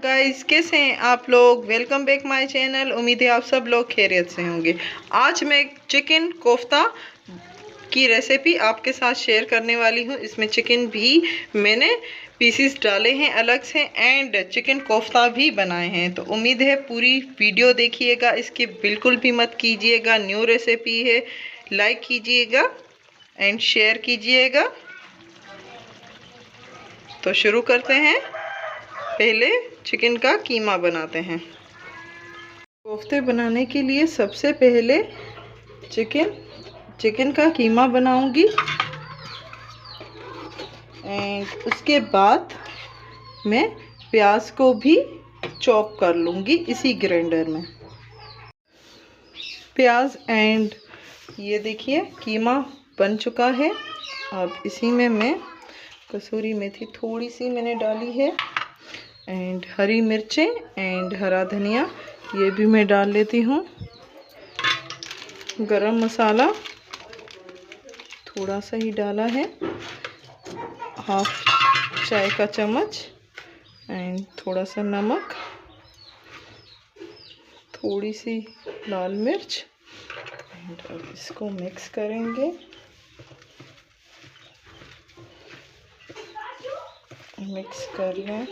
Guys, कैसे हैं आप लोग। Welcome back my channel. उम्मीद है आप सब लोग खैरियत से होंगे। आज मैं चिकन कोफ्ता की रेसिपी आपके साथ शेयर करने वाली हूं। इसमें चिकन भी मैंने पीसीस डाले हैं अलग से एंड चिकन कोफ्ता भी बनाए हैं। तो उम्मीद है पूरी वीडियो देखिएगा, इसकी बिल्कुल भी मत कीजिएगा। न्यू रेसिपी है, लाइक कीजिएगा एंड शेयर कीजिएगा। तो शुरू करते हैं। पहले चिकन का कीमा बनाते हैं। कोफ्ते बनाने के लिए सबसे पहले चिकन का कीमा बनाऊंगी एंड उसके बाद मैं प्याज को भी चॉप कर लूँगी इसी ग्राइंडर में। प्याज एंड ये देखिए कीमा बन चुका है। अब इसी में मैं कसूरी मेथी थोड़ी सी मैंने डाली है एंड हरी मिर्चें एंड हरा धनिया ये भी मैं डाल लेती हूँ। गरम मसाला थोड़ा सा ही डाला है, हाफ चाय का चम्मच एंड थोड़ा सा नमक, थोड़ी सी लाल मिर्च एंड अब इसको मिक्स करेंगे। मिक्स कर लें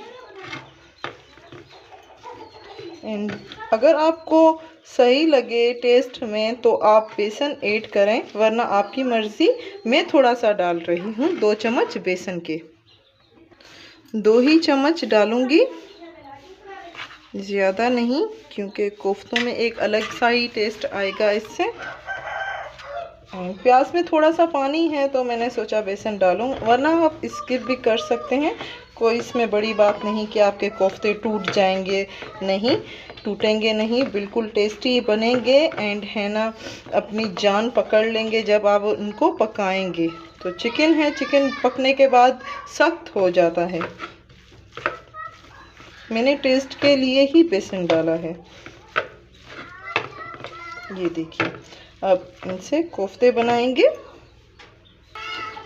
एंड अगर आपको सही लगे टेस्ट में तो आप बेसन ऐड करें, वरना आपकी मर्ज़ी। मैं थोड़ा सा डाल रही हूँ, 2 चम्मच बेसन के, 2 ही चम्मच डालूँगी, ज़्यादा नहीं, क्योंकि कोफ्तों में एक अलग सा ही टेस्ट आएगा इससे। प्याज में थोड़ा सा पानी है तो मैंने सोचा बेसन डालूं, वरना आप स्किप भी कर सकते हैं। कोई इसमें बड़ी बात नहीं कि आपके कोफ्ते टूट जाएंगे, नहीं टूटेंगे नहीं, बिल्कुल टेस्टी बनेंगे एंड है ना अपनी जान पकड़ लेंगे जब आप उनको पकाएंगे। तो चिकन है, चिकन पकने के बाद सख्त हो जाता है। मैंने टेस्ट के लिए ही बेसन डाला है। ये देखिए अब इनसे कोफ्ते बनाएंगे,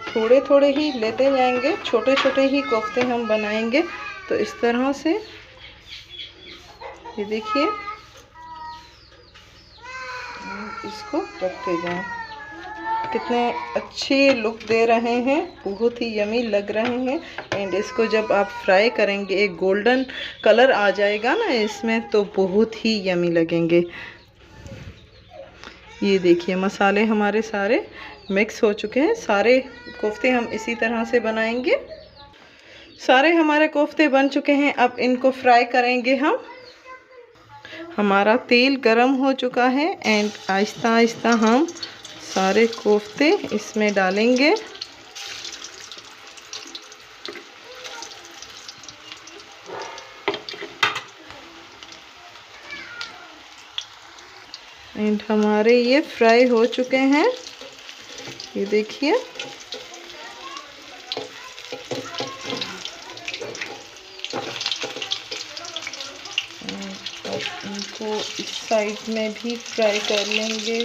थोड़े थोड़े ही लेते जाएंगे, छोटे छोटे ही कोफ्ते हम बनाएंगे। तो इस तरह से ये देखिए इसको रखते जाएं। कितने अच्छे लुक दे रहे हैं, बहुत ही यमी लग रहे हैं एंड इसको जब आप फ्राई करेंगे एक गोल्डन कलर आ जाएगा ना इसमें, तो बहुत ही यमी लगेंगे। ये देखिए मसाले हमारे सारे मिक्स हो चुके हैं। सारे कोफ्ते हम इसी तरह से बनाएंगे। सारे हमारे कोफ्ते बन चुके हैं, अब इनको फ्राई करेंगे हम। हमारा तेल गरम हो चुका है एंड आहिस्ता आहिस्ता हम सारे कोफ्ते इसमें डालेंगे। एंड हमारे ये फ्राई हो चुके हैं, ये देखिए। अब इनको इस साइड में भी फ्राई कर लेंगे।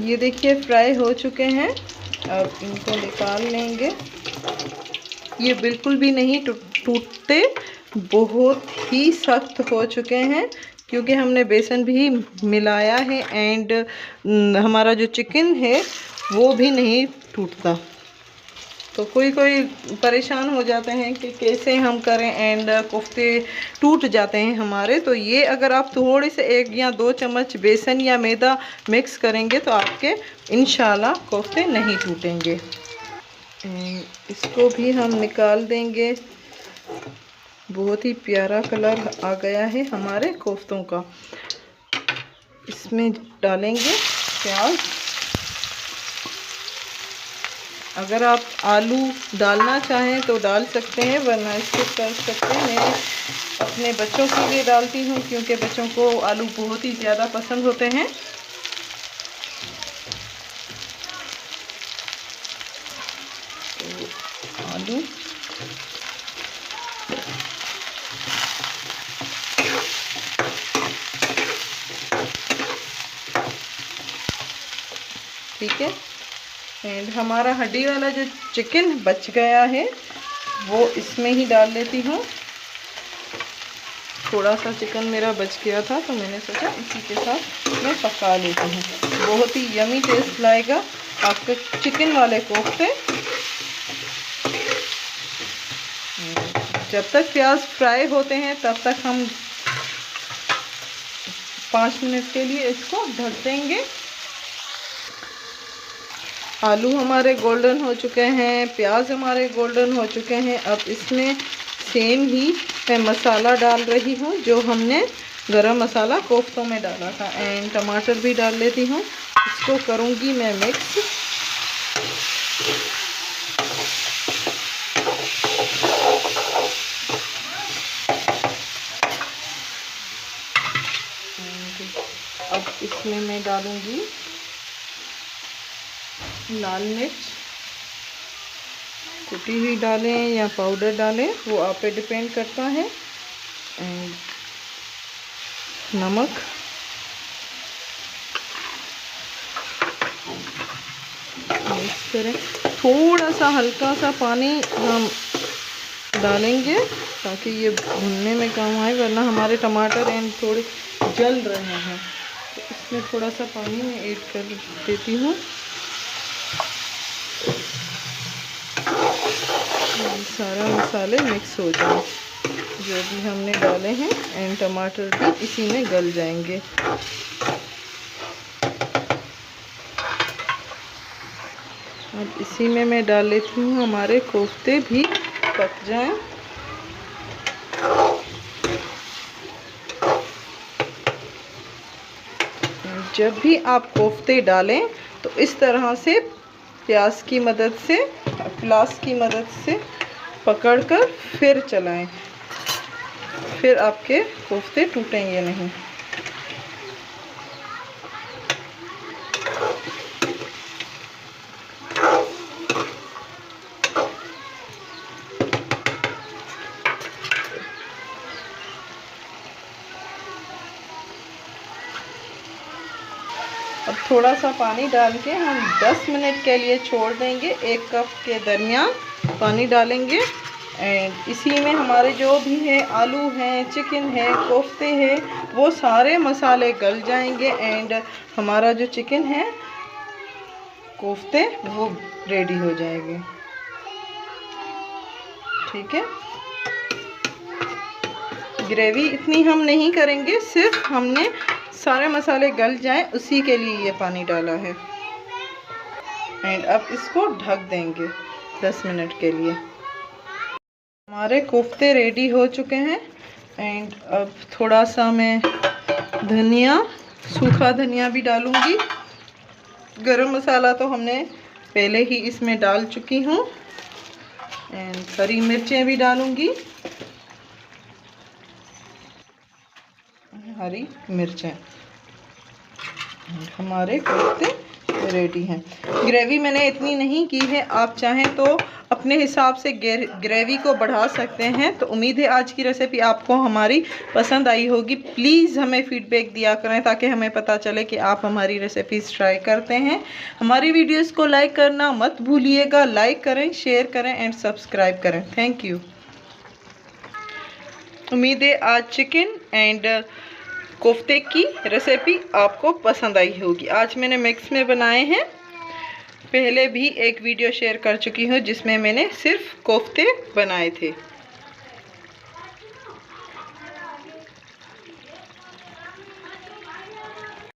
ये देखिए फ्राई हो चुके हैं, अब इनको निकाल लेंगे। ये बिल्कुल भी नहीं टूटते, बहुत ही सख्त हो चुके हैं क्योंकि हमने बेसन भी मिलाया है एंड हमारा जो चिकन है वो भी नहीं टूटता। तो कोई कोई परेशान हो जाते हैं कि कैसे हम करें एंड कोफ्ते टूट जाते हैं हमारे। तो ये अगर आप थोड़े से 1 या 2 चम्मच बेसन या मैदा मिक्स करेंगे तो आपके इंशाल्लाह कोफ्ते नहीं टूटेंगे। इसको भी हम निकाल देंगे। बहुत ही प्यारा कलर आ गया है हमारे कोफ्तों का। इसमें डालेंगे प्याज। अगर आप आलू डालना चाहें तो डाल सकते हैं, वरना स्किप कर सकते हैं। मैं अपने बच्चों के लिए डालती हूँ क्योंकि बच्चों को आलू बहुत ही ज़्यादा पसंद होते हैं। तो आलू ठीक है। एंड हमारा हड्डी वाला जो चिकन बच गया है वो इसमें ही डाल लेती हूँ। थोड़ा सा चिकन मेरा बच गया था तो मैंने सोचा इसी के साथ मैं पका लेती हूँ। बहुत ही यमी टेस्ट लाएगा आपके चिकन वाले कोफ्ते। जब तक प्याज फ्राई होते हैं तब तक हम 5 मिनट के लिए इसको ढक देंगे। आलू हमारे गोल्डन हो चुके हैं, प्याज हमारे गोल्डन हो चुके हैं। अब इसमें सेम ही मैं मसाला डाल रही हूँ जो हमने गरम मसाला कोफ्तों में डाला था। एंड टमाटर भी डाल लेती हूँ। इसको करूँगी मैं मिक्स। अब इसमें मैं डालूँगी लाल मिर्च, कुटी हुई डालें या पाउडर डालें वो आप पे डिपेंड करता है। एंड नमक, मिक्स करें। थोड़ा सा हल्का सा पानी हम डालेंगे ताकि ये भुनने में काम आए, वरना हमारे टमाटर एंड थोड़े जल रहे हैं। तो इसमें थोड़ा सा पानी मैं ऐड कर देती हूँ। सारा मसाले मिक्स हो जाए जो भी हमने डाले हैं, एंड टमाटर भी इसी में गल जाएंगे। अब इसी में मैं डाल लेती हूँ, हमारे कोफ्ते भी पक जाएं। जब भी आप कोफ्ते डालें तो इस तरह से प्याज की मदद से, प्लास की मदद से पकड़कर फिर चलाएं, फिर आपके कोफ्ते टूटेंगे नहीं। अब थोड़ा सा पानी डाल के हम 10 मिनट के लिए छोड़ देंगे। 1 कप के दरमियान पानी डालेंगे। एंड इसी में हमारे जो भी है, आलू हैं, चिकन है, कोफ्ते हैं, वो सारे मसाले गल जाएंगे। एंड हमारा जो चिकन है, कोफ्ते वो रेडी हो जाएंगे। ठीक है, ग्रेवी इतनी हम नहीं करेंगे, सिर्फ हमने सारे मसाले गल जाएं उसी के लिए ये पानी डाला है। एंड अब इसको ढक देंगे 10 मिनट के लिए। हमारे कोफ्ते रेडी हो चुके हैं। एंड अब थोड़ा सा मैं धनिया, सूखा धनिया भी डालूंगी। गरम मसाला तो हमने पहले ही इसमें डाल चुकी हूँ। एंड हरी मिर्चें भी डालूंगी, हरी मिर्चें। हमारे कोफ्ते रेडी हैं। ग्रेवी मैंने इतनी नहीं की है, आप चाहें तो अपने हिसाब से ग्रेवी को बढ़ा सकते हैं। तो उम्मीद है आज की रेसिपी आपको हमारी पसंद आई होगी। प्लीज़ हमें फीडबैक दिया करें ताकि हमें पता चले कि आप हमारी रेसिपीज़ ट्राई करते हैं। हमारी वीडियोस को लाइक करना मत भूलिएगा। लाइक करें, शेयर करें एंड सब्सक्राइब करें। Thank you. उम्मीद है आज चिकन एंड कोफ्ते की रेसिपी आपको पसंद आई होगी। आज मैंने मिक्स में बनाए हैं। पहले भी एक वीडियो शेयर कर चुकी हूँ जिसमें मैंने सिर्फ कोफ्ते बनाए थे।